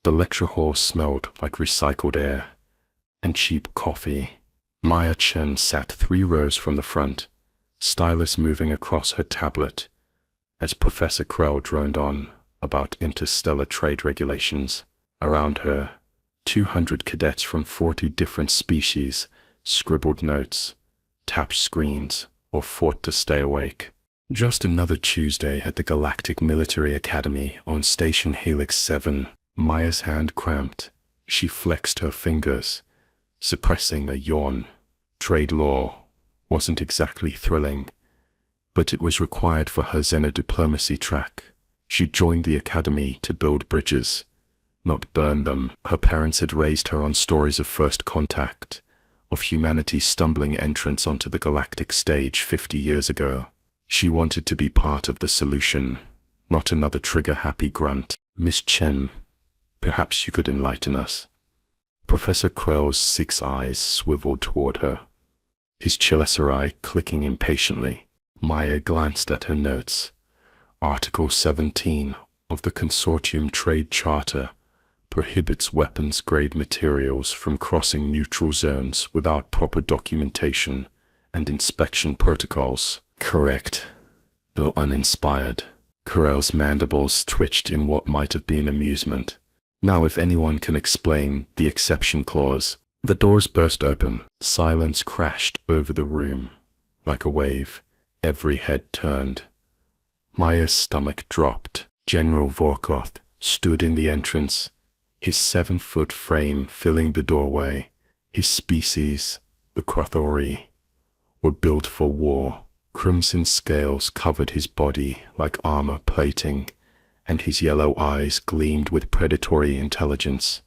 The lecture hall smelled like recycled air and cheap coffee. Maya Chen sat 3 rows from the front, stylus moving across her tablet, as Professor Krell droned on about interstellar trade regulations. Around her, 200 cadets from 40 different species scribbled notes, tapped screens, or fought to stay awake. Just another Tuesday at the Galactic Military Academy on Station Helix 7. Maya's hand cramped. She flexed her fingers, suppressing a yawn. Trade law wasn't exactly thrilling, but it was required for her Xena diplomacy track. She joined the academy to build bridges, not burn them. Her parents had raised her on stories of first contact, of humanity's stumbling entrance onto the galactic stage 50 years ago. She wanted to be part of the solution, not another trigger-happy grunt. Miss Chen, perhaps you could enlighten us. Professor Krell's 6 eyes swiveled toward her, his chilesari clicking impatiently. Maya glanced at her notes. Article 17 of the Consortium Trade Charter prohibits weapons-grade materials from crossing neutral zones without proper documentation and inspection protocols. Correct, though uninspired. Krell's mandibles twitched in what might have been amusement. Now if anyone can explain the exception clause. The doors burst open. Silence crashed over the room. Like a wave, every head turned. Maya's stomach dropped. General Vorkoth stood in the entrance, his 7-foot frame filling the doorway. His species, the Krothori, were built for war. Crimson scales covered his body like armor plating, and his yellow eyes gleamed with predatory intelligence.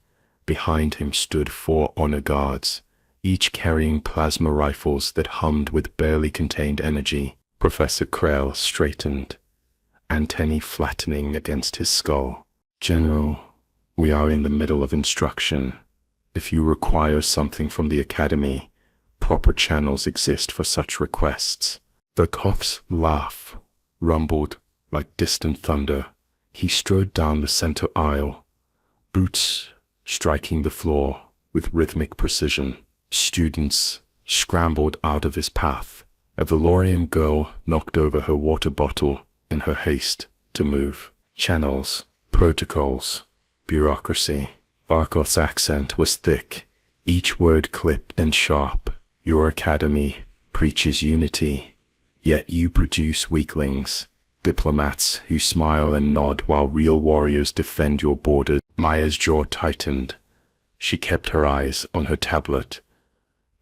Behind him stood 4 honor guards, each carrying plasma rifles that hummed with barely contained energy. Professor Krell straightened, antennae flattening against his skull. General, we are in the middle of instruction. If you require something from the Academy, proper channels exist for such requests. Vorkoth's laugh rumbled like distant thunder. He strode down the center aisle, boots striking the floor with rhythmic precision. Students scrambled out of his path. A Valorian girl knocked over her water bottle in her haste to move. Channels, protocols, bureaucracy. Vorkoth's accent was thick, each word clipped and sharp. Your academy preaches unity, yet you produce weaklings. Diplomats who smile and nod while real warriors defend your borders. Maya's jaw tightened. She kept her eyes on her tablet,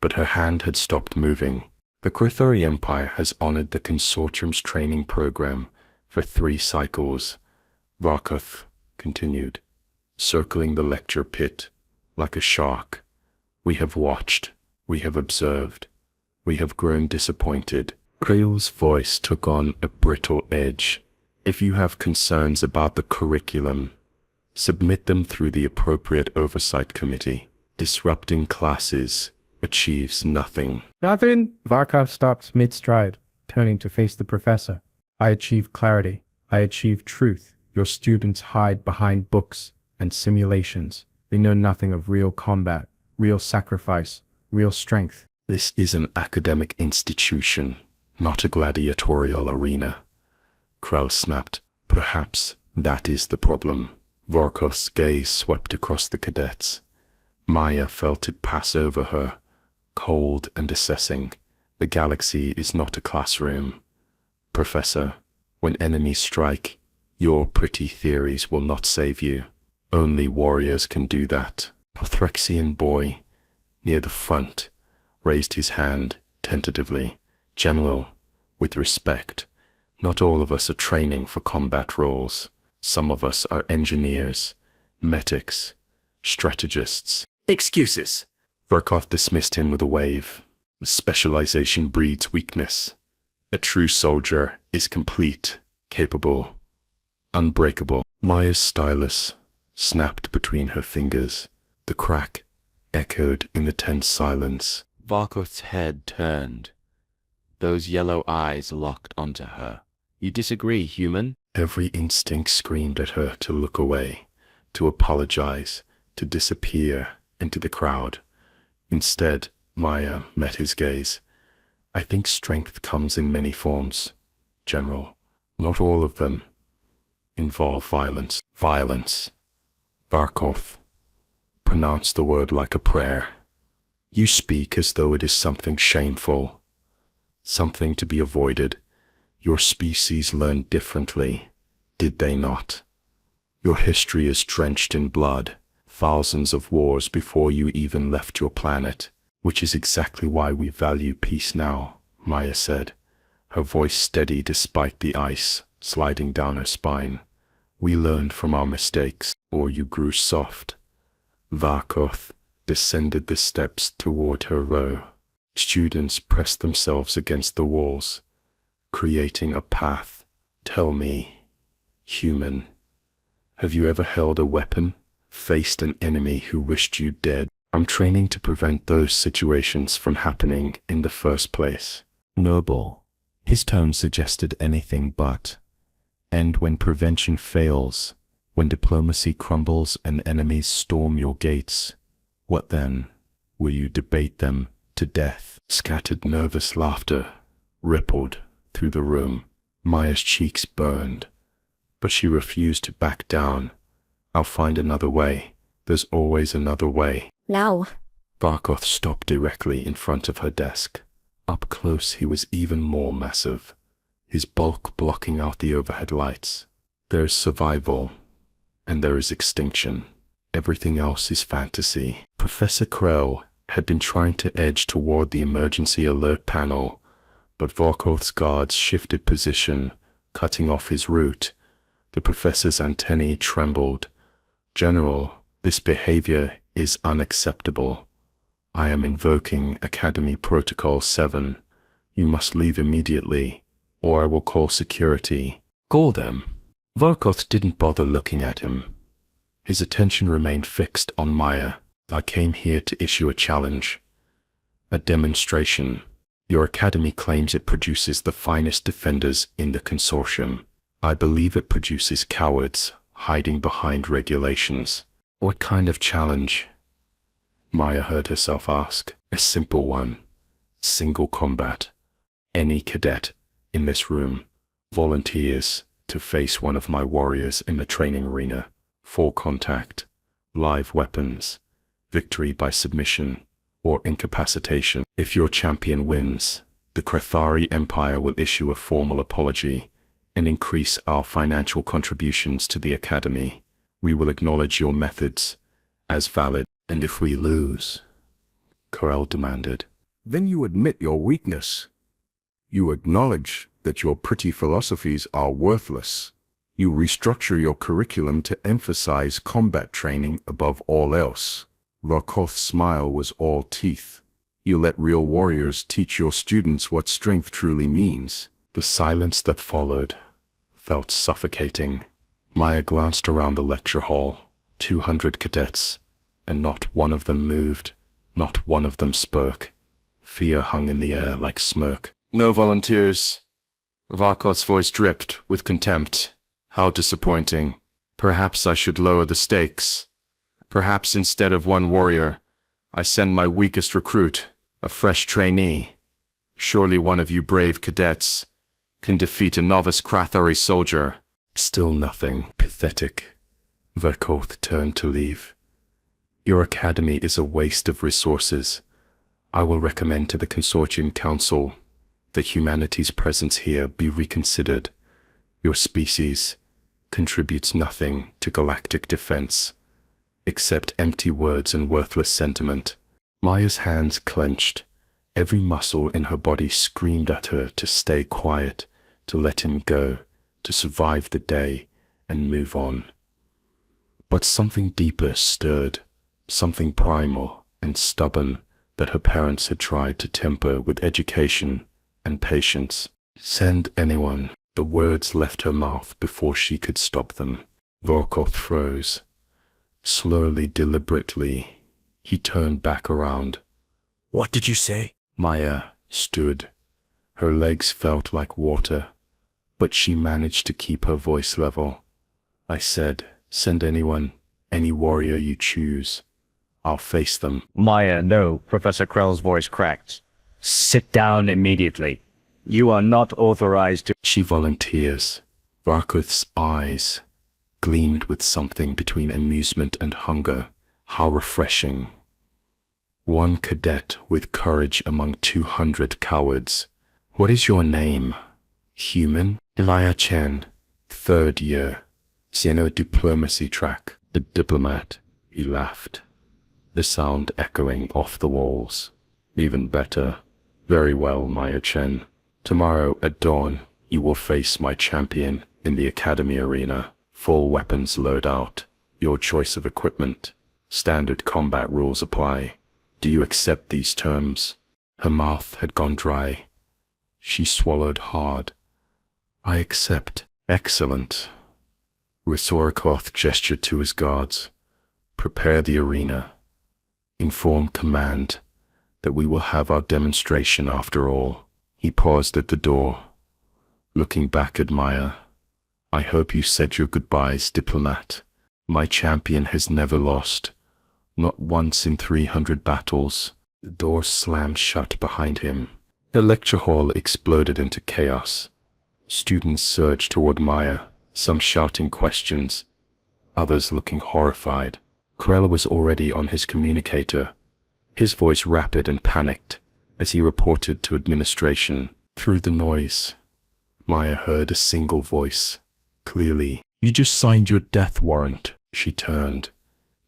but her hand had stopped moving. The Krothori Empire has honored the Consortium's training program for 3 cycles, Vorkoth continued, circling the lecture pit like a shark. We have watched, we have observed, we have grown disappointed. Krell's voice took on a brittle edge. If you have concerns about the curriculum, submit them through the appropriate oversight committee. Disrupting classes achieves nothing. Nothing? Vorkoth stopped mid-stride, turning to face the professor. I achieve clarity. I achieve truth. Your students hide behind books and simulations. They know nothing of real combat, real sacrifice, real strength. This is an academic institution, not a gladiatorial arena. Krell snapped. Perhaps that is the problem. Vorkoth's gaze swept across the cadets. Maya felt it pass over her, cold and assessing. The galaxy is not a classroom. Professor, when enemies strike, your pretty theories will not save you. Only warriors can do that. A Threxian boy, near the front, raised his hand tentatively. General, with respect, not all of us are training for combat roles. Some of us are engineers, medics, strategists. Excuses! Vorkoth dismissed him with a wave. Specialization breeds weakness. A true soldier is complete, capable, unbreakable. Maya's stylus snapped between her fingers. The crack echoed in the tense silence. Vorkoth's head turned. Those yellow eyes locked onto her. You disagree, human? Every instinct screamed at her to look away, to apologize, to disappear into the crowd. Instead, Maya met his gaze. I think strength comes in many forms, General. Not all of them involve violence. Violence. Barkov pronounced the word like a prayer. You speak as though it is something shameful, something to be avoided. Your species learned differently, did they not? Your history is drenched in blood, thousands of wars before you even left your planet, which is exactly why we value peace now, Maya said, her voice steady despite the ice sliding down her spine. We learned from our mistakes, or you grew soft. Varkoth descended the steps toward her row. Students pressed themselves against the walls, creating a path. Tell me, human, have you ever held a weapon, faced an enemy who wished you dead? I'm training to prevent those situations from happening in the first place. Noble. His tone suggested anything but. And when prevention fails, when diplomacy crumbles and enemies storm your gates, what then? Will you debate them to death? Scattered nervous laughter rippled through the room. Maya's cheeks burned, but she refused to back down. I'll find another way. There's always another way. Now. Barkoth stopped directly in front of her desk. Up close he was even more massive, his bulk blocking out the overhead lights. There's survival, and there is extinction. Everything else is fantasy. Professor Krell had been trying to edge toward the emergency alert panel, but Vorkoth's guards shifted position, cutting off his route. The professor's antennae trembled. General, this behavior is unacceptable. I am invoking Academy Protocol 7. You must leave immediately, or I will call security. Call them. Vorkoth didn't bother looking at him. His attention remained fixed on Maya. I came here to issue a challenge. A demonstration. Your academy claims it produces the finest defenders in the consortium. I believe it produces cowards hiding behind regulations. What kind of challenge? Maya heard herself ask. A simple one. Single combat. Any cadet in this room volunteers to face one of my warriors in the training arena. Full contact. Live weapons. Victory by submission or incapacitation. If your champion wins, the Krethari Empire will issue a formal apology and increase our financial contributions to the Academy. We will acknowledge your methods as valid. And if we lose, Corel demanded. Then you admit your weakness. You acknowledge that your pretty philosophies are worthless. You restructure your curriculum to emphasize combat training above all else. Varkoth's smile was all teeth. You let real warriors teach your students what strength truly means. The silence that followed felt suffocating. Maya glanced around the lecture hall. 200 cadets, and not one of them moved, not one of them spoke. Fear hung in the air like smoke. No volunteers. Varkoth's voice dripped with contempt. How disappointing. Perhaps I should lower the stakes. Perhaps instead of one warrior, I send my weakest recruit, a fresh trainee. Surely one of you brave cadets can defeat a novice Krathari soldier. Still nothing. Pathetic. Varkoth turned to leave. Your academy is a waste of resources. I will recommend to the Consortium Council that humanity's presence here be reconsidered. Your species contributes nothing to galactic defense, except empty words and worthless sentiment. Maya's hands clenched. Every muscle in her body screamed at her to stay quiet, to let him go, to survive the day and move on. But something deeper stirred, something primal and stubborn that her parents had tried to temper with education and patience. Send anyone. The words left her mouth before she could stop them. Vorkoth froze. Slowly, deliberately, he turned back around. What did you say? Maya stood. Her legs felt like water, but she managed to keep her voice level. I said, send anyone. Any warrior you choose, I'll face them. Maya, no, Professor Krell's voice cracked. Sit down immediately. You are not authorized to— She volunteers. Varkuth's eyes gleamed with something between amusement and hunger. How refreshing. One cadet with courage among 200 cowards. What is your name? Human? Elia Chen, 3rd year. Xeno diplomacy track. The diplomat. He laughed, the sound echoing off the walls. Even better. Very well, Maya Chen. Tomorrow at dawn, you will face my champion in the academy arena. Full weapons loadout. Your choice of equipment. Standard combat rules apply. Do you accept these terms? Her mouth had gone dry. She swallowed hard. I accept. Excellent. Risorokoth gestured to his guards. Prepare the arena. Inform command that we will have our demonstration after all. He paused at the door, looking back at Maya. I hope you said your goodbyes, diplomat. My champion has never lost. Not once in 300 battles. The door slammed shut behind him. The lecture hall exploded into chaos. Students surged toward Maya, some shouting questions, others looking horrified. Krell was already on his communicator, his voice rapid and panicked as he reported to administration. Through the noise, Maya heard a single voice, clearly. You just signed your death warrant. She turned.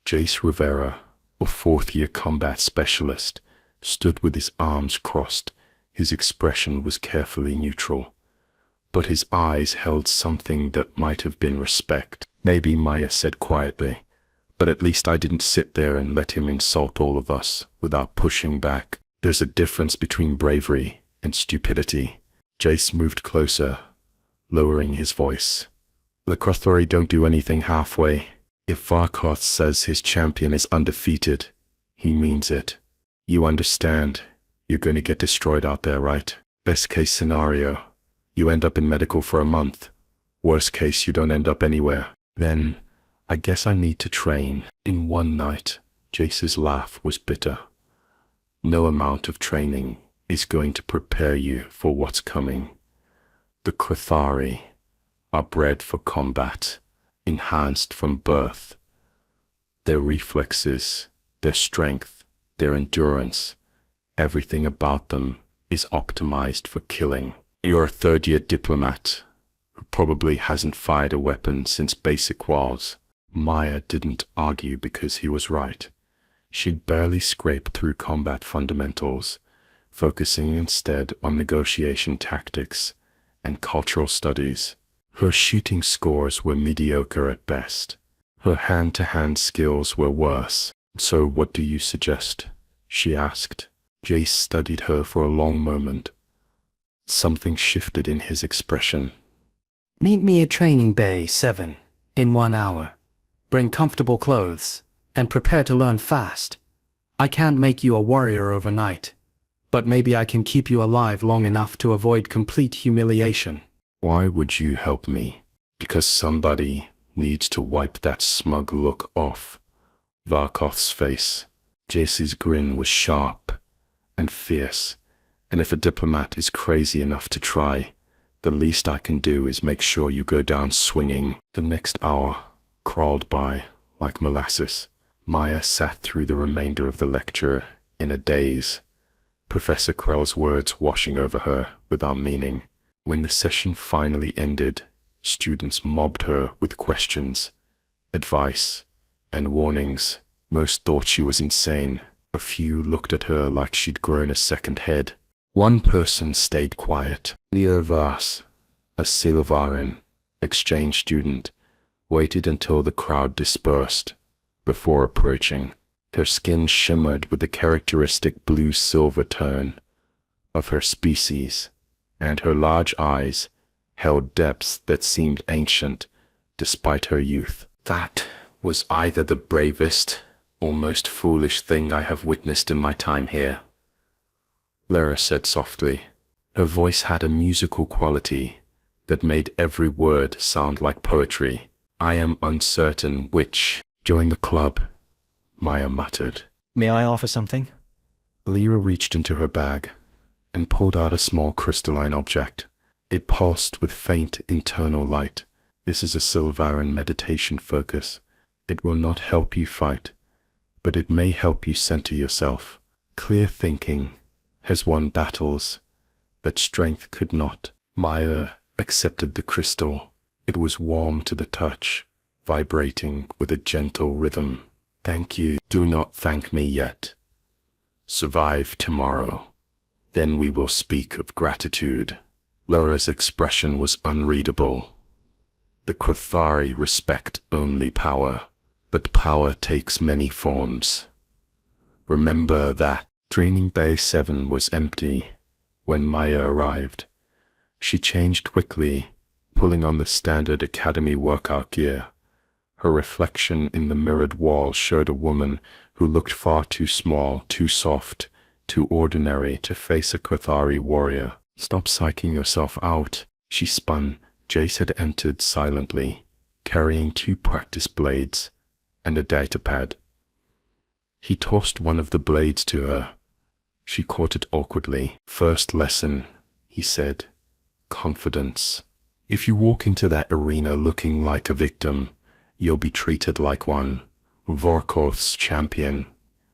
Jace Rivera, a 4th-year combat specialist, stood with his arms crossed. His expression was carefully neutral, but his eyes held something that might have been respect. Maybe, Maya said quietly, but at least I didn't sit there and let him insult all of us without pushing back. There's a difference between bravery and stupidity. Jace moved closer, lowering his voice. The Krothori don't do anything halfway. If Varkoth says his champion is undefeated, he means it. You understand, you're going to get destroyed out there, right? Best case scenario, you end up in medical for a month. Worst case, you don't end up anywhere. Then, I guess I need to train. In one night, Jace's laugh was bitter. No amount of training is going to prepare you for what's coming. The Krothari are bred for combat, enhanced from birth. Their reflexes, their strength, their endurance, everything about them is optimized for killing. You're a 3rd-year diplomat who probably hasn't fired a weapon since basic wars. Maya didn't argue because he was right. She'd barely scraped through combat fundamentals, focusing instead on negotiation tactics and cultural studies. Her shooting scores were mediocre at best. Her hand-to-hand skills were worse. So what do you suggest? She asked. Jace studied her for a long moment. Something shifted in his expression. Meet me at Training Bay 7 in 1 hour. Bring comfortable clothes and prepare to learn fast. I can't make you a warrior overnight, but maybe I can keep you alive long enough to avoid complete humiliation. Why would you help me? Because somebody needs to wipe that smug look off Varkoth's face. Jace's grin was sharp and fierce, and if a diplomat is crazy enough to try, the least I can do is make sure you go down swinging. The next hour crawled by like molasses. Maya sat through the remainder of the lecture in a daze, Professor Krell's words washing over her without meaning. When the session finally ended, students mobbed her with questions, advice, and warnings. Most thought she was insane. A few looked at her like she'd grown a second head. One person stayed quiet. Leo Vars, a Silvarin exchange student, waited until the crowd dispersed before approaching. Her skin shimmered with the characteristic blue-silver tone of her species, and her large eyes held depths that seemed ancient despite her youth. That was either the bravest or most foolish thing I have witnessed in my time here, Lara said softly. Her voice had a musical quality that made every word sound like poetry. I am uncertain which Join the club, Maya muttered. May I offer something? Lyra reached into her bag and pulled out a small crystalline object. It pulsed with faint internal light. This is a Sylvaran meditation focus. It will not help you fight, but it may help you center yourself. Clear thinking has won battles that strength could not. Maya accepted the crystal. It was warm to the touch, vibrating with a gentle rhythm. Thank you. Do not thank me yet. Survive tomorrow. Then we will speak of gratitude. Lyra's expression was unreadable. The Quathari respect only power, but power takes many forms. Remember that. Training Bay 7 was empty when Maya arrived. She changed quickly, pulling on the standard academy workout gear. Her reflection in the mirrored wall showed a woman who looked far too small, too soft, too ordinary to face a Quathari warrior. Stop psyching yourself out. She spun. Jace had entered silently, carrying 2 practice blades and a datapad. He tossed one of the blades to her. She caught it awkwardly. First lesson, he said. Confidence. If you walk into that arena looking like a victim, you'll be treated like one. Vorkoth's champion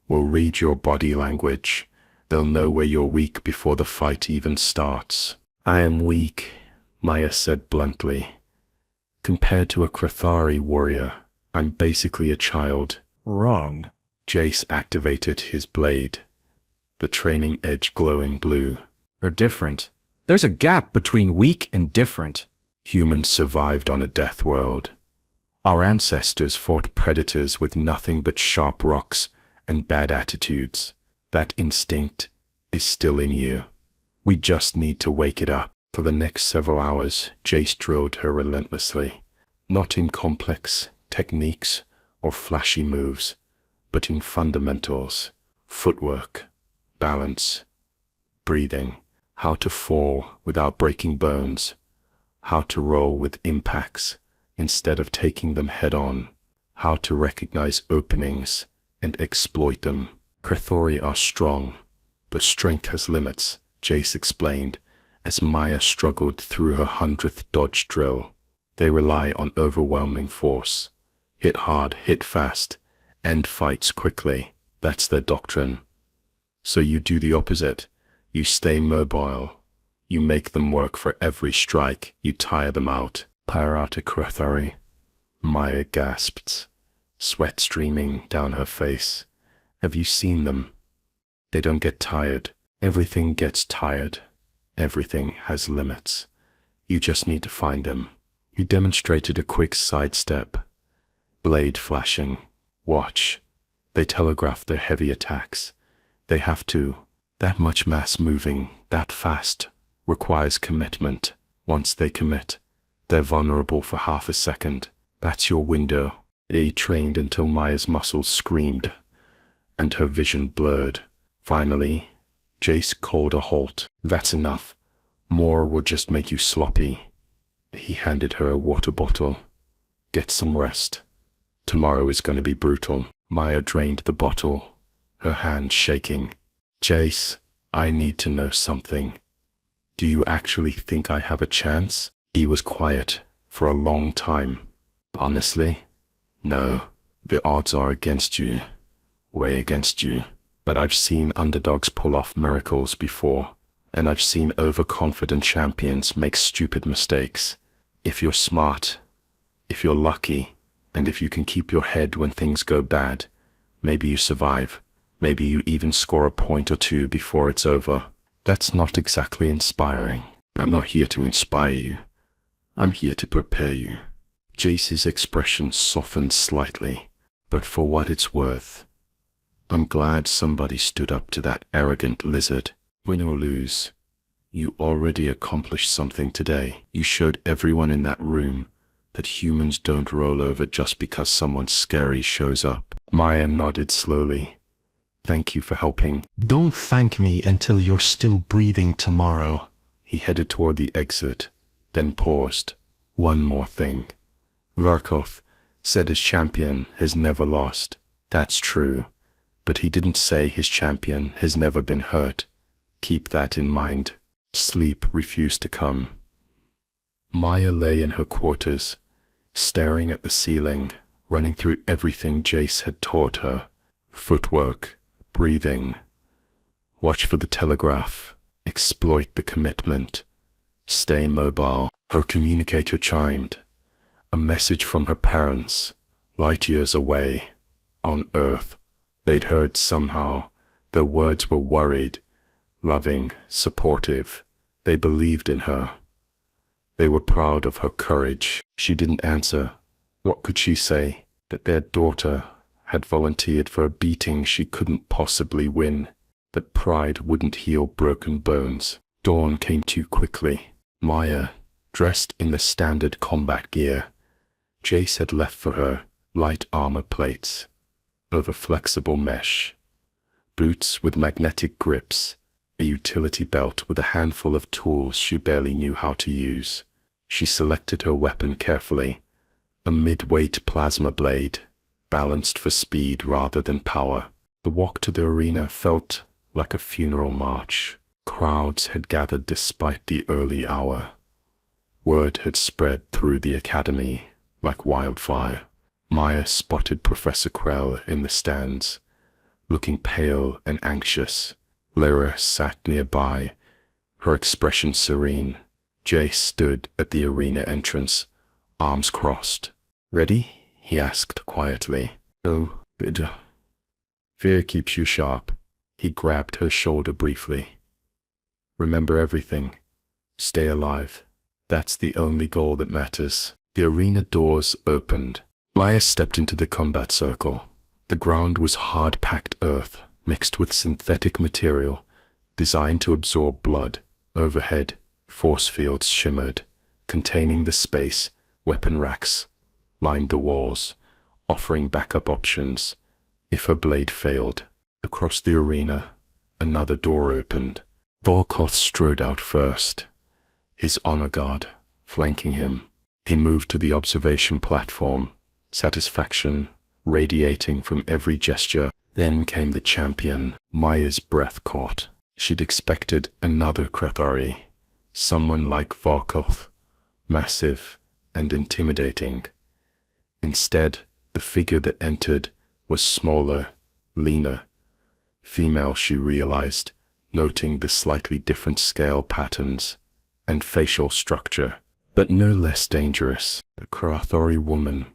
will read your body language. They'll know where you're weak before the fight even starts. I am weak, Maya said bluntly. Compared to a Quathari warrior, I'm basically a child. Wrong. Jace activated his blade, the training edge glowing blue. Or different. There's a gap between weak and different. Humans survived on a death world. Our ancestors fought predators with nothing but sharp rocks and bad attitudes. That instinct is still in you. We just need to wake it up. For the next several hours, Jace drilled her relentlessly, not in complex techniques or flashy moves, but in fundamentals, footwork, balance, breathing, how to fall without breaking bones, how to roll with impacts instead of taking them head on, how to recognize openings and exploit them. Quathari are strong, but strength has limits, Jace explained, as Maya struggled through her 100th dodge drill. They rely on overwhelming force. Hit hard, hit fast, end fights quickly. That's their doctrine. So you do the opposite. You stay mobile. You make them work for every strike. You tire them out. Tire out a Quathari. Maya gasped, sweat streaming down her face. Have you seen them? They don't get tired. Everything gets tired. Everything has limits. You just need to find them. He demonstrated a quick sidestep. Blade flashing. Watch. They telegraph their heavy attacks. They have to. That much mass moving, that fast, requires commitment. Once they commit, they're vulnerable for half a second. That's your window. They trained until Maya's muscles screamed, and her vision blurred. Finally, Jace called a halt. That's enough. More will just make you sloppy. He handed her a water bottle. Get some rest. Tomorrow is going to be brutal. Maya drained the bottle, her hand shaking. Jace, I need to know something. Do you actually think I have a chance? He was quiet for a long time. Honestly, no. The odds are against you. Way against you. But I've seen underdogs pull off miracles before, and I've seen overconfident champions make stupid mistakes. If you're smart, if you're lucky, and if you can keep your head when things go bad, maybe you survive. Maybe you even score a point or two before it's over. That's not exactly inspiring. I'm not here to inspire you. I'm here to prepare you. Jace's expression softened slightly, but for what it's worth, I'm glad somebody stood up to that arrogant lizard. Win or lose, you already accomplished something today. You showed everyone in that room that humans don't roll over just because someone scary shows up. Maya nodded slowly. Thank you for helping. Don't thank me until you're still breathing tomorrow. He headed toward the exit, then paused. One more thing. Vorkoth said his champion has never lost. That's true. But he didn't say his champion has never been hurt. Keep that in mind. Sleep refused to come. Maya lay in her quarters, staring at the ceiling, running through everything Jace had taught her. Footwork, breathing. Watch for the telegraph. Exploit the commitment. Stay mobile. Her communicator chimed. A message from her parents, light years away, on Earth. They'd heard somehow. Their words were worried, loving, supportive. They believed in her. They were proud of her courage. She didn't answer. What could she say? That their daughter had volunteered for a beating she couldn't possibly win. That pride wouldn't heal broken bones. Dawn came too quickly. Maya, dressed in the standard combat gear Jace had left for her, light armor plates, over flexible mesh, boots with magnetic grips, a utility belt with a handful of tools she barely knew how to use. She selected her weapon carefully, a mid-weight plasma blade, balanced for speed rather than power. The walk to the arena felt like a funeral march. Crowds had gathered despite the early hour. Word had spread through the academy like wildfire. Maya spotted Professor Krell in the stands, looking pale and anxious. Lyra sat nearby, her expression serene. Jace stood at the arena entrance, arms crossed. "Ready?" he asked quietly. "Oh, good. Fear keeps you sharp." He grabbed her shoulder briefly. "Remember everything. Stay alive. That's the only goal that matters." The arena doors opened. Maya stepped into the combat circle. The ground was hard-packed earth, mixed with synthetic material, designed to absorb blood. Overhead, force fields shimmered, containing the space. Weapon racks lined the walls, offering backup options if her blade failed. Across the arena, another door opened. Volkoth strode out first, his honor guard flanking him. He moved to the observation platform, satisfaction radiating from every gesture. Then came the champion. Maya's breath caught. She'd expected another Krethari, someone like Volkoth, massive and intimidating. Instead, the figure that entered was smaller, leaner. Female, she realized, noting the slightly different scale patterns and facial structure, but no less dangerous. The Krethari woman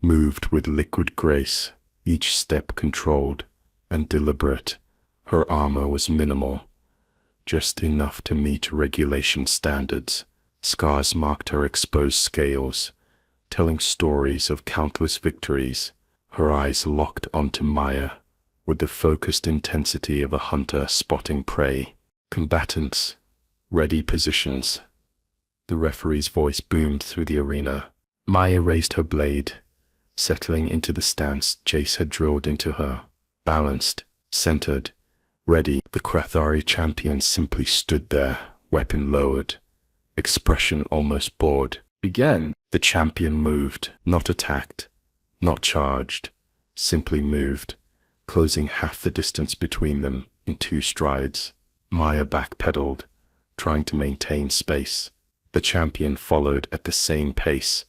moved with liquid grace, each step controlled and deliberate. Her armor was minimal, just enough to meet regulation standards. Scars marked her exposed scales, telling stories of countless victories. Her eyes locked onto Maya with the focused intensity of a hunter spotting prey. "Combatants, ready positions." The referee's voice boomed through the arena. Maya raised her blade, settling into the stance Jace had drilled into her. Balanced, centered, ready. The Krethari champion simply stood there, weapon lowered, expression almost bored. "Begin." The champion moved, not attacked, not charged, simply moved, closing half the distance between them in 2 strides. Maya backpedaled, trying to maintain space. The champion followed at the same pace,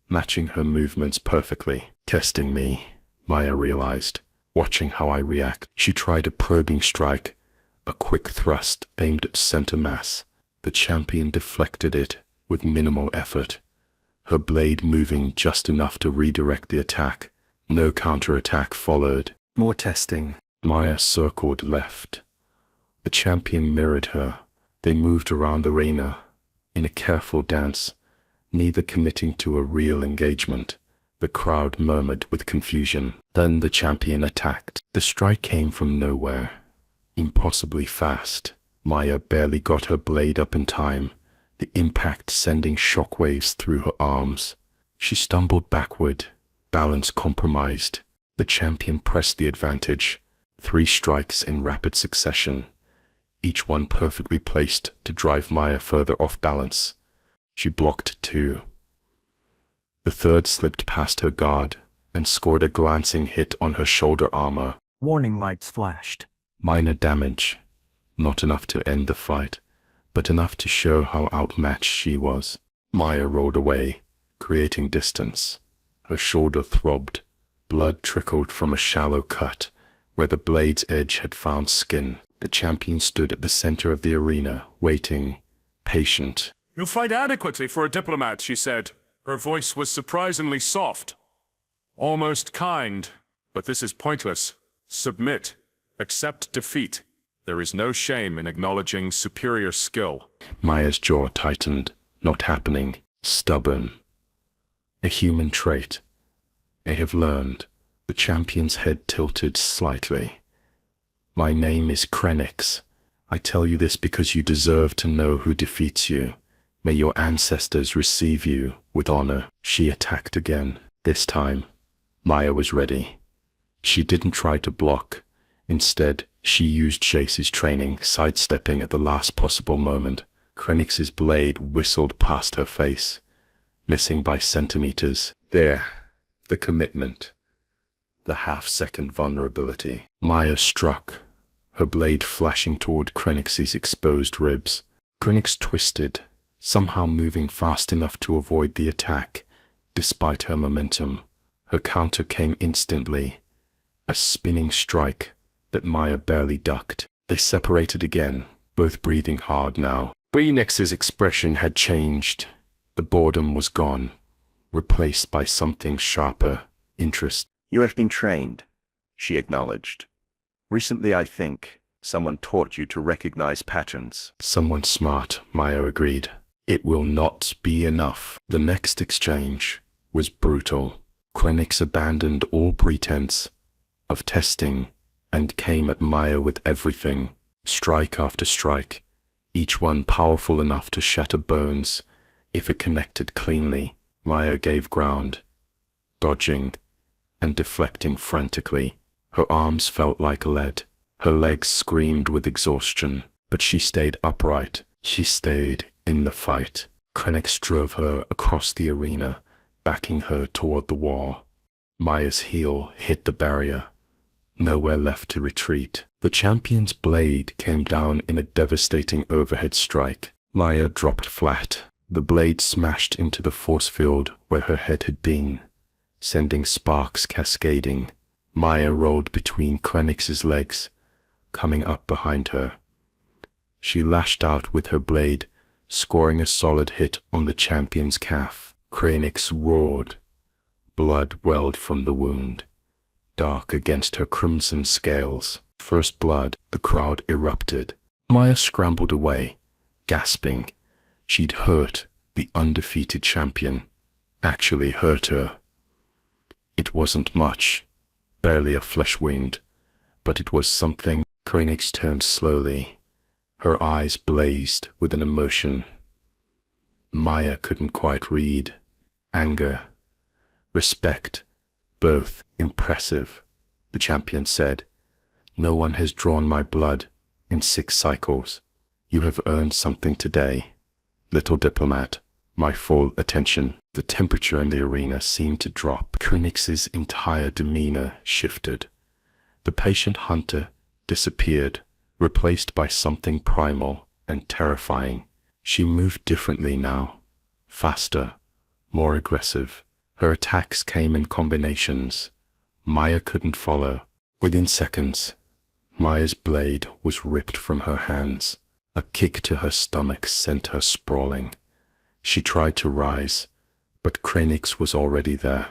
matching her movements perfectly. Testing me, Maya realized, watching how I react. She tried a probing strike, a quick thrust aimed at center mass. The champion deflected it with minimal effort, her blade moving just enough to redirect the attack. No counterattack followed. More testing. Maya circled left. The champion mirrored her. They moved around the arena in a careful dance, neither committing to a real engagement. The crowd murmured with confusion. Then the champion attacked. The strike came from nowhere, impossibly fast. Maya barely got her blade up in time, the impact sending shockwaves through her arms. She stumbled backward, balance compromised. The champion pressed the advantage. 3 strikes in rapid succession, each one perfectly placed to drive Maya further off balance. She blocked 2, The third slipped past her guard and scored a glancing hit on her shoulder armor. Warning lights flashed. Minor damage, not enough to end the fight, but enough to show how outmatched she was. Maya rolled away, creating distance. Her shoulder throbbed. Blood trickled from a shallow cut where the blade's edge had found skin. The champion stood at the center of the arena, waiting, patient. "You fight adequately for a diplomat," she said. Her voice was surprisingly soft, almost kind. "But this is pointless. Submit. Accept defeat. There is no shame in acknowledging superior skill." Maya's jaw tightened. Not happening. Stubborn. A human trait. I have learned. The champion's head tilted slightly. "My name is Krenix. I tell you this because you deserve to know who defeats you. May your ancestors receive you with honor." She attacked again. This time, Maya was ready. She didn't try to block. Instead, she used Jace's training, sidestepping at the last possible moment. Krenix's blade whistled past her face, missing by centimeters. There, the commitment. The half-second vulnerability. Maya struck, her blade flashing toward Krenix's exposed ribs. Krenix twisted, somehow moving fast enough to avoid the attack. Despite her momentum, her counter came instantly, a spinning strike that Maya barely ducked. They separated again, both breathing hard now. Krenix's expression had changed. The boredom was gone, replaced by something sharper, interest. "You have been trained," she acknowledged. "Recently, I think, someone taught you to recognize patterns." Someone smart, Maya agreed. It will not be enough. The next exchange was brutal. Krenix abandoned all pretense of testing and came at Maya with everything, strike after strike, each one powerful enough to shatter bones if it connected cleanly. Maya gave ground, dodging and deflecting frantically. Her arms felt like lead. Her legs screamed with exhaustion, but she stayed upright. She stayed in the fight. Krenix drove her across the arena, backing her toward the wall. Maya's heel hit the barrier. Nowhere left to retreat. The champion's blade came down in a devastating overhead strike. Maya dropped flat. The blade smashed into the force field where her head had been, sending sparks cascading. Maya rolled between Krenix's legs, coming up behind her. She lashed out with her blade, scoring a solid hit on the champion's calf. Krenix roared. Blood welled from the wound, dark against her crimson scales. First blood. The crowd erupted. Maya scrambled away, gasping. She'd hurt the undefeated champion. Actually hurt her. It wasn't much, barely a flesh wound, but it was something. Krenix turned slowly. Her eyes blazed with an emotion Maya couldn't quite read. Anger, respect, both impressive. The champion said, "No one has drawn my blood in 6 cycles. You have earned something today. Little diplomat, my full attention." The temperature in the arena seemed to drop. Krenix's entire demeanor shifted. The patient hunter disappeared, replaced by something primal and terrifying. She moved differently now, faster, more aggressive. Her attacks came in combinations Maya couldn't follow. Within seconds, Maya's blade was ripped from her hands. A kick to her stomach sent her sprawling. She tried to rise, but Krenix was already there.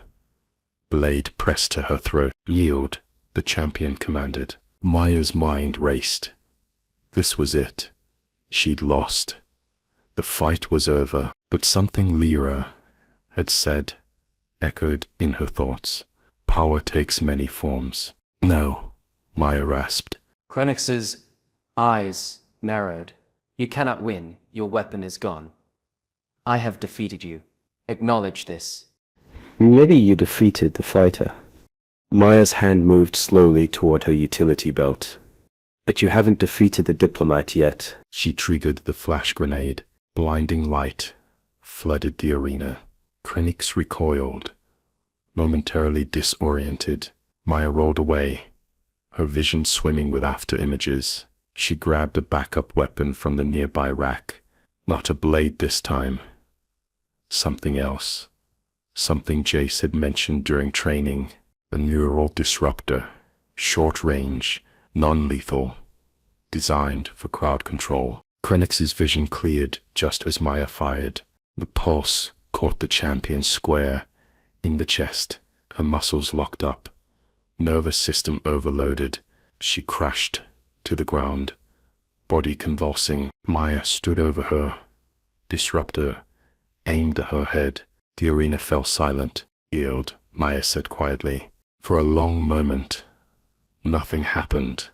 Blade pressed to her throat. "Yield," the champion commanded. Maya's mind raced. This was it. She'd lost. The fight was over, but something Lyra had said echoed in her thoughts. Power takes many forms. "No," Maya rasped. Krenix's eyes narrowed. "You cannot win. Your weapon is gone. I have defeated you. Acknowledge this." Maybe you defeated the fighter. Maya's hand moved slowly toward her utility belt. "But you haven't defeated the diplomat yet." She triggered the flash grenade. Blinding light flooded the arena. Krenix recoiled, momentarily disoriented. Maya rolled away, her vision swimming with after images. She grabbed a backup weapon from the nearby rack. Not a blade this time. Something else. Something Jace had mentioned during training. A neural disruptor. Short range, non-lethal. Designed for crowd control. Krenix's vision cleared just as Maya fired. The pulse caught the champion square in the chest. Her muscles locked up. Nervous system overloaded. She crashed to the ground, body convulsing. Maya stood over her. Disruptor aimed at her head. The arena fell silent. Yield, Maya said quietly. For a long moment, nothing happened.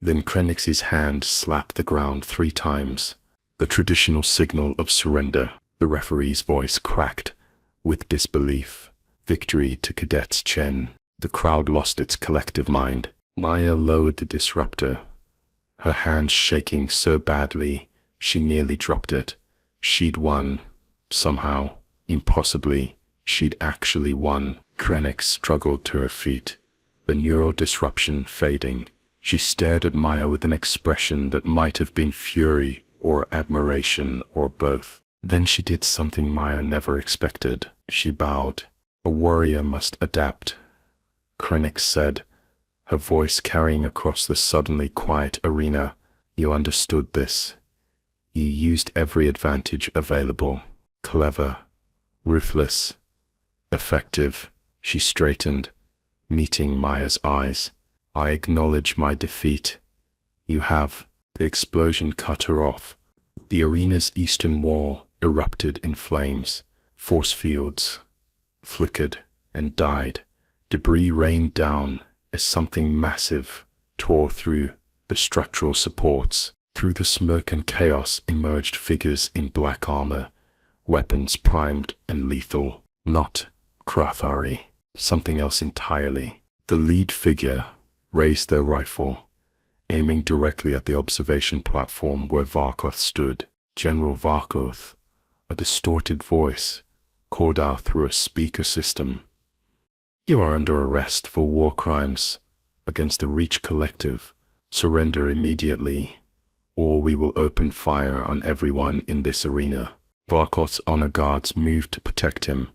Then Krenix's hand slapped the ground 3 times. The traditional signal of surrender. The referee's voice cracked with disbelief. Victory to Cadets Chen. The crowd lost its collective mind. Maya lowered the disruptor, her hand shaking so badly she nearly dropped it. She'd won. Somehow, impossibly, she'd actually won. Krenix struggled to her feet, the neural disruption fading. She stared at Maya with an expression that might have been fury or admiration or both. Then she did something Maya never expected. She bowed. A warrior must adapt, Krenix said, her voice carrying across the suddenly quiet arena. You understood this. You used every advantage available. Clever, ruthless, effective. She straightened, meeting Maya's eyes. I acknowledge my defeat. You have. The explosion cut her off. The arena's eastern wall erupted in flames. Force fields flickered and died. Debris rained down as something massive tore through the structural supports. Through the smoke and chaos emerged figures in black armor, weapons primed and lethal. Not Krathari, something else entirely. The lead figure raised their rifle, aiming directly at the observation platform where Varkoth stood. General Varkoth, a distorted voice, called out through a speaker system. You are under arrest for war crimes against the Reach Collective. Surrender immediately, or we will open fire on everyone in this arena. Varkoth's honor guards moved to protect him,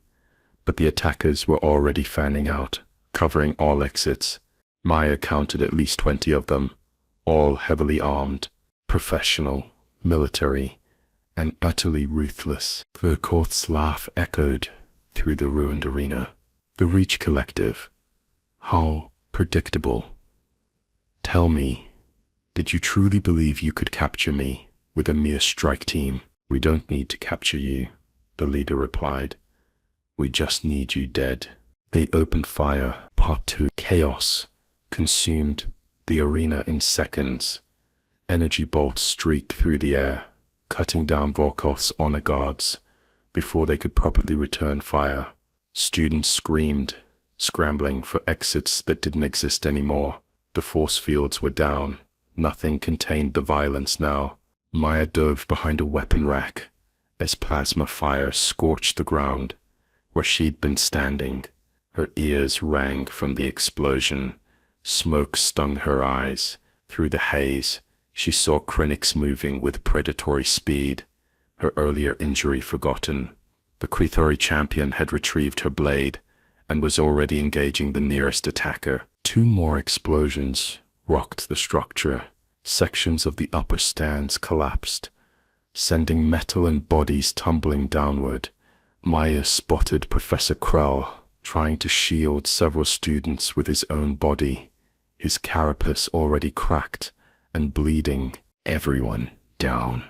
but the attackers were already fanning out, covering all exits. Maya counted at least 20 of them, all heavily armed, professional, military, and utterly ruthless. Varkoth's laugh echoed through the ruined arena. The Reach Collective. How predictable. Tell me, did you truly believe you could capture me with a mere strike team? We don't need to capture you, the leader replied. We just need you dead. They opened fire. Part 2. Chaos consumed the arena in seconds. Energy bolts streaked through the air, cutting down Volkoth's honor guards before they could properly return fire. Students screamed, scrambling for exits that didn't exist anymore. The force fields were down. Nothing contained the violence now. Maya dove behind a weapon rack as plasma fire scorched the ground where she'd been standing. Her ears rang from the explosion. Smoke stung her eyes. Through the haze, she saw Krenix moving with predatory speed, her earlier injury forgotten. The Krithori champion had retrieved her blade and was already engaging the nearest attacker. 2 more explosions rocked the structure. Sections of the upper stands collapsed, sending metal and bodies tumbling downward. Maya spotted Professor Krell trying to shield several students with his own body, his carapace already cracked and bleeding. Everyone down.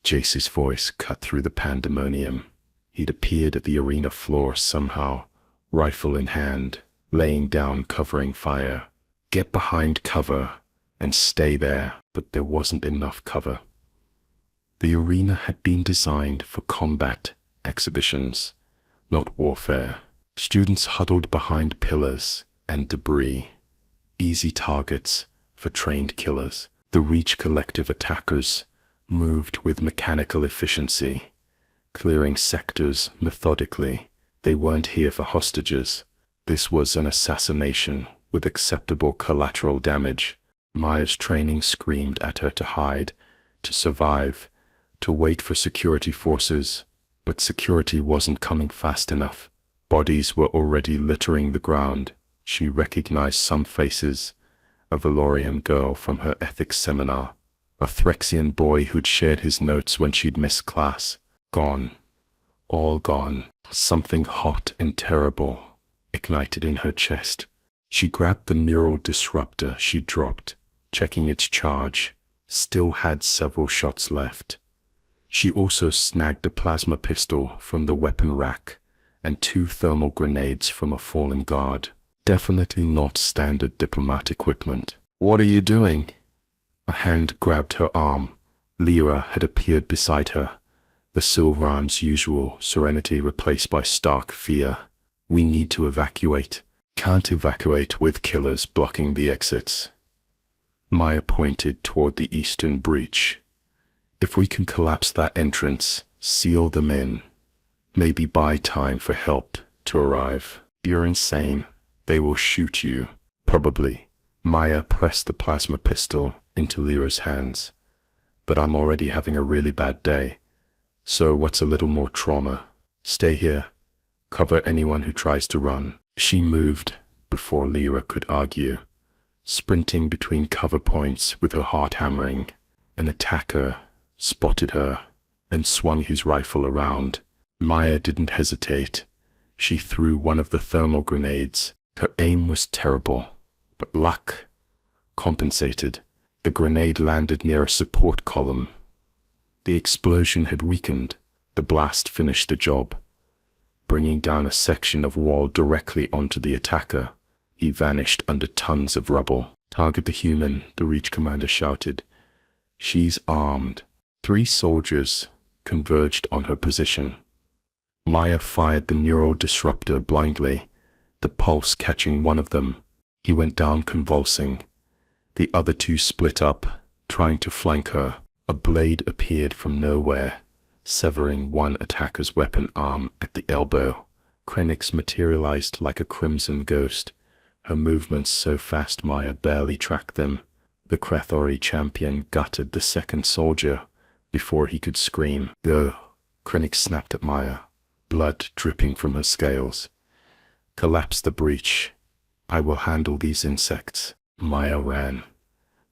Jace's voice cut through the pandemonium. He'd appeared at the arena floor somehow, rifle in hand, laying down covering fire. Get behind cover and stay there. But there wasn't enough cover. The arena had been designed for combat exhibitions, not warfare. Students huddled behind pillars and debris, easy targets for trained killers. The Reach Collective attackers moved with mechanical efficiency, clearing sectors methodically. They weren't here for hostages. This was an assassination with acceptable collateral damage. Maya's training screamed at her to hide, to survive, to wait for security forces, but security wasn't coming fast enough. Bodies were already littering the ground. She recognized some faces. A Valorian girl from her ethics seminar. A Threxian boy who'd shared his notes when she'd missed class. Gone. All gone. Something hot and terrible ignited in her chest. She grabbed the neural disruptor she dropped, checking its charge. Still had several shots left. She also snagged a plasma pistol from the weapon rack and 2 thermal grenades from a fallen guard. Definitely not standard diplomat equipment. What are you doing? A hand grabbed her arm. Lyra had appeared beside her, the Sylvan's usual serenity replaced by stark fear. We need to evacuate. Can't evacuate with killers blocking the exits. Maya pointed toward the eastern breach. If we can collapse that entrance, seal them in, maybe buy time for help to arrive. You're insane. They will shoot you. Probably. Maya pressed the plasma pistol into Lyra's hands. But I'm already having a really bad day. So what's a little more trauma? Stay here. Cover anyone who tries to run. She moved before Lyra could argue, sprinting between cover points with her heart hammering. An attacker spotted her and swung his rifle around. Maya didn't hesitate. She threw one of the thermal grenades. Her aim was terrible, but luck compensated. The grenade landed near a support column. The explosion had weakened. The blast finished the job, bringing down a section of wall directly onto the attacker. He vanished under tons of rubble. Target the human, the Reach commander shouted. She's armed. 3 soldiers converged on her position. Maya fired the neural disruptor blindly, the pulse catching one of them. He went down convulsing. The other 2 split up, trying to flank her. A blade appeared from nowhere, severing one attacker's weapon arm at the elbow. Krennic materialized like a crimson ghost, her movements so fast Maya barely tracked them. The Krathori champion gutted the second soldier before he could scream. Go! Krennic snapped at Maya, blood dripping from her scales. Collapse the breach. I will handle these insects. Maya ran.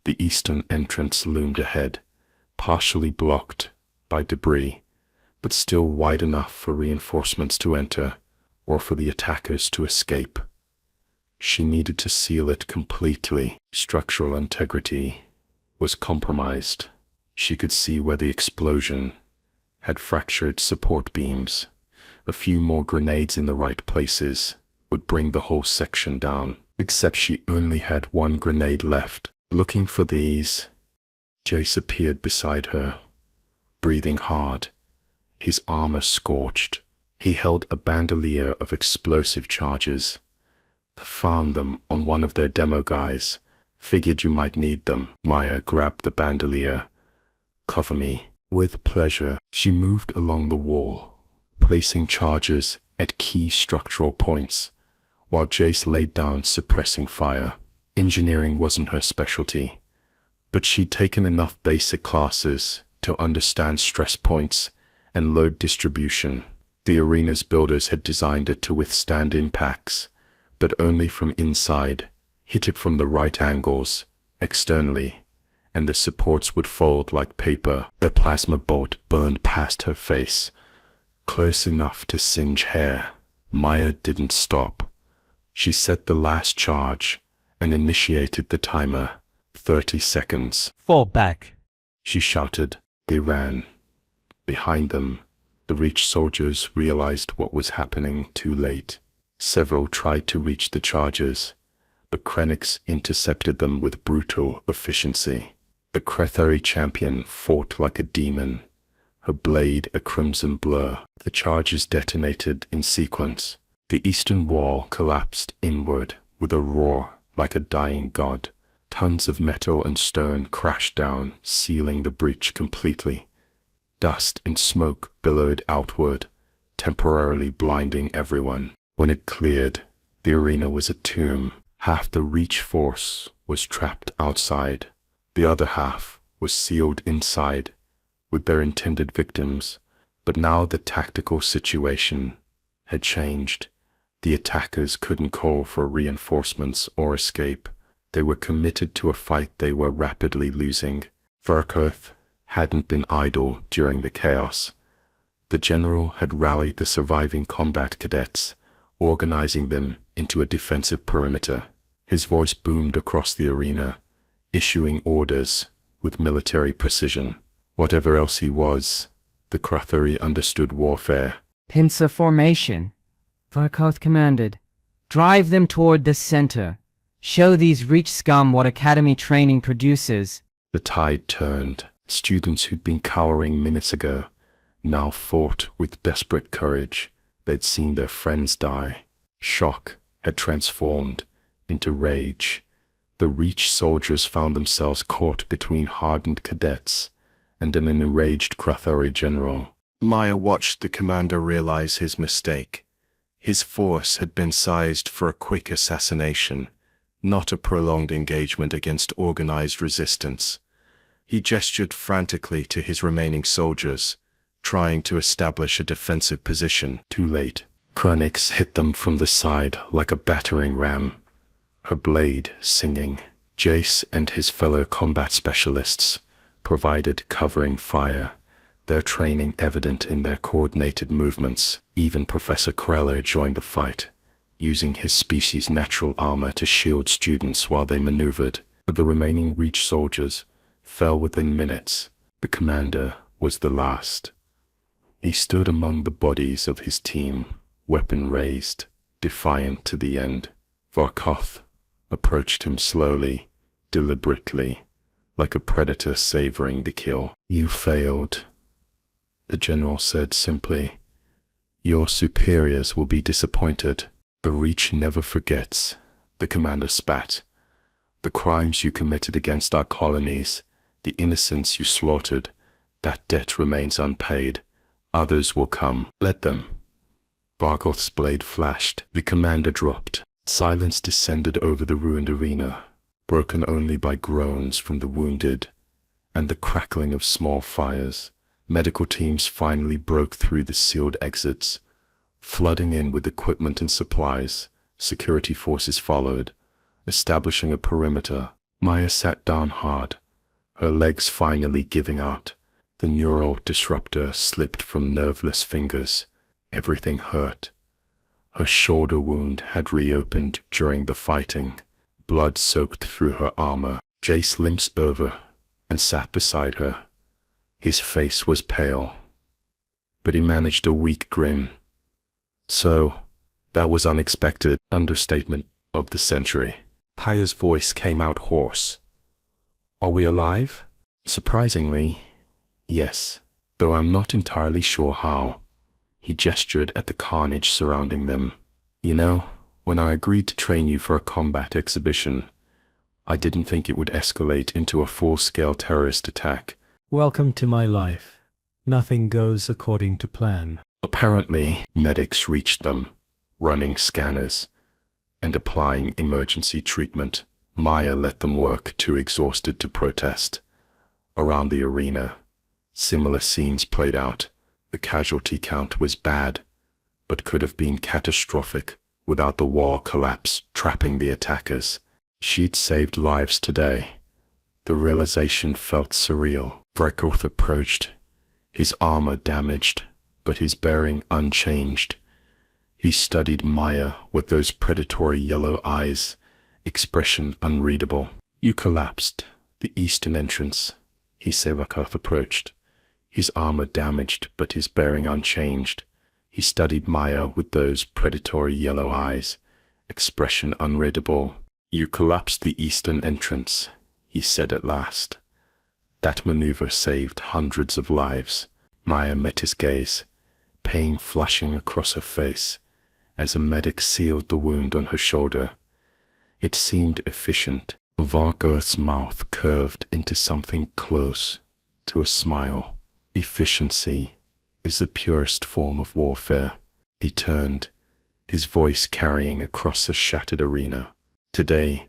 The eastern entrance loomed ahead, partially blocked by debris, but still wide enough for reinforcements to enter or for the attackers to escape. She needed to seal it completely. Structural integrity was compromised. She could see where the explosion had fractured support beams. A few more grenades in the right places would bring the whole section down, except she only had 1 grenade left. Looking for these, Jace appeared beside her, breathing hard, his armor scorched. He held a bandolier of explosive charges. Found them on one of their demo guys. Figured you might need them. Maya grabbed the bandolier. Cover me. With pleasure, she moved along the wall, placing charges at key structural points, while Jace laid down suppressing fire. Engineering wasn't her specialty, but she'd taken enough basic classes to understand stress points and load distribution. The arena's builders had designed it to withstand impacts, but only from inside. Hit it from the right angles, externally, and the supports would fold like paper. The plasma bolt burned past her face, close enough to singe hair. Maya didn't stop. She set the last charge and initiated the timer. 30 seconds. Fall back, She shouted. They ran. Behind them, the Reach soldiers realized what was happening too late. Several tried to reach the charges, but Krennic intercepted them with brutal efficiency. The Krathori champion fought like a demon, her blade a crimson blur. The charges detonated in sequence. The eastern wall collapsed inward with a roar like a dying god. Tons of metal and stone crashed down, sealing the breach completely. Dust and smoke billowed outward, temporarily blinding everyone. When it cleared, the arena was a tomb. Half the reach force was trapped outside. The other half was sealed inside with their intended victims. But now the tactical situation had changed. The attackers couldn't call for reinforcements or escape. They were committed to a fight they were rapidly losing. Varkoth hadn't been idle during the chaos. The general had rallied the surviving combat cadets, organizing them into a defensive perimeter. His voice boomed across the arena, issuing orders with military precision. Whatever else he was, the Krathuri understood warfare. Pincer formation, Varkoth commanded. Drive them toward the center. Show these reach scum what academy training produces. The tide turned. Students who'd been cowering minutes ago now fought with desperate courage. They'd seen their friends die. Shock had transformed into rage. The Reach soldiers found themselves caught between hardened cadets and an enraged Krathuri general. Maya watched the commander realize his mistake. His force had been sized for a quick assassination, not a prolonged engagement against organized resistance. He gestured frantically to his remaining soldiers, trying to establish a defensive position. Too late. Krenix hit them from the side like a battering ram, her blade singing. Jace and his fellow combat specialists provided covering fire, their training evident in their coordinated movements. Even Professor Kreller joined the fight, using his species' natural armor to shield students while they maneuvered. The remaining Reach soldiers fell within minutes. The commander was the last. He stood among the bodies of his team, weapon raised, defiant to the end. Varkoth approached him slowly, deliberately, like a predator savoring the kill. "You failed," the general said simply. "Your superiors will be disappointed." "The Reach never forgets," the commander spat. "The crimes you committed against our colonies, the innocents you slaughtered, that debt remains unpaid. Others will come. Let them." Varkoth's blade flashed. The commander dropped. Silence descended over the ruined arena, broken only by groans from the wounded and the crackling of small fires. Medical teams finally broke through the sealed exits, flooding in with equipment and supplies. Security forces followed, establishing a perimeter. Maya sat down hard, her legs finally giving out. The neural disruptor slipped from nerveless fingers. Everything hurt. Her shoulder wound had reopened during the fighting. Blood soaked through her armor. Jace limped over and sat beside her. His face was pale, but he managed a weak grin. "So, that was unexpected." Understatement of the century. Paya's voice came out hoarse. "Are we alive?" "Surprisingly, yes, though I'm not entirely sure how." He gestured at the carnage surrounding them. "You know, when I agreed to train you for a combat exhibition, I didn't think it would escalate into a full-scale terrorist attack." Welcome to my life. Nothing goes according to plan. Apparently, medics reached them, running scanners and applying emergency treatment. Maya let them work, too exhausted to protest. Around the arena, similar scenes played out. The casualty count was bad, but could have been catastrophic without the wall collapse trapping the attackers. She'd saved lives today. The realization felt surreal. Varkoth approached, his armor damaged, but his bearing unchanged. He studied Maya with those predatory yellow eyes, expression unreadable. "You collapsed the eastern entrance," he said. Varkoth approached, his armor damaged, but his bearing unchanged. He studied Maya with those predatory yellow eyes, expression unreadable. "You collapsed the eastern entrance," he said at last. "That maneuver saved hundreds of lives." Maya met his gaze, pain flushing across her face, as a medic sealed the wound on her shoulder. It seemed efficient. Varkoth's mouth curved into something close to a smile. Efficiency is the purest form of warfare. He turned, his voice carrying across the shattered arena. Today,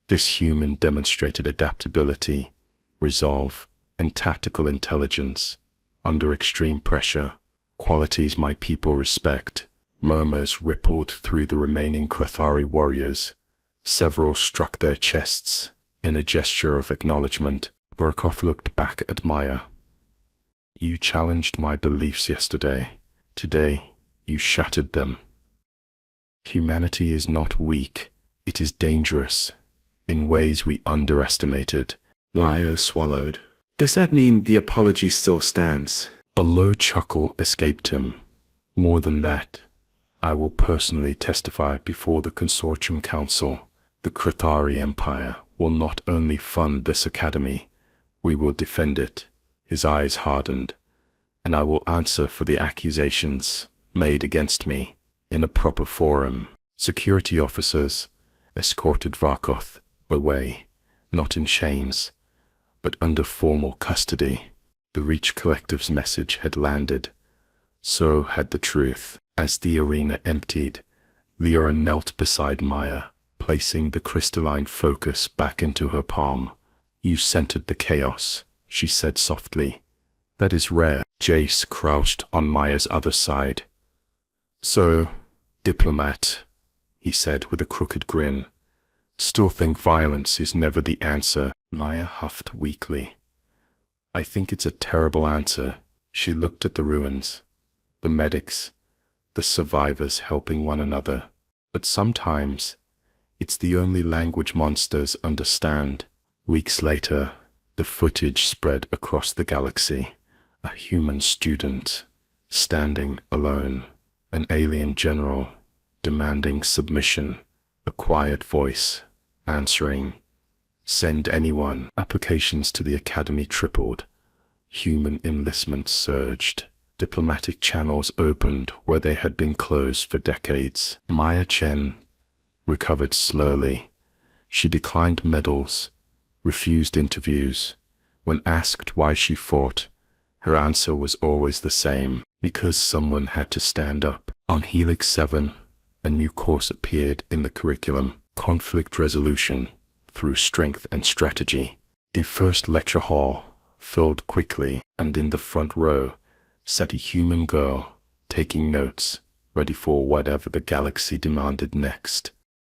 this human demonstrated adaptability, resolve, and tactical intelligence under extreme pressure, qualities my people respect. Murmurs rippled through the remaining Krathari warriors. Several struck their chests in a gesture of acknowledgement. Burkov looked back at Maya. You challenged my beliefs yesterday. Today, you shattered them. Humanity is not weak. It is dangerous, in ways we underestimated. Maya swallowed. Does that mean the apology still stands? A low chuckle escaped him. More than that, I will personally testify before the Consortium Council. The Krathari Empire will not only fund this academy, we will defend it. His eyes hardened. And I will answer for the accusations made against me in a proper forum. Security officers escorted Varkoth away, not in chains, but under formal custody. The Reach Collective's message had landed. So had the truth. As the arena emptied, Lyra knelt beside Maya, placing the crystalline focus back into her palm. You centered the chaos, she said softly. That is rare. Jace crouched on Maya's other side. So, diplomat, he said with a crooked grin, still think violence is never the answer. Maya huffed weakly. I think it's a terrible answer. She looked at the ruins, the medics, the survivors helping one another. But sometimes, it's the only language monsters understand. Weeks later, the footage spread across the galaxy. A human student, standing alone. An alien general, demanding submission. A quiet voice, answering. Send anyone. Applications to the academy tripled. Human enlistment surged. Diplomatic channels opened where they had been closed for decades. Maya Chen recovered slowly. She declined medals, refused interviews. When asked why she fought, her answer was always the same: because someone had to stand up. On Helix 7, a new course appeared in the curriculum: conflict resolution through strength and strategy. The first lecture hall filled quickly, and in the front row sat a human girl, taking notes, ready for whatever the galaxy demanded next.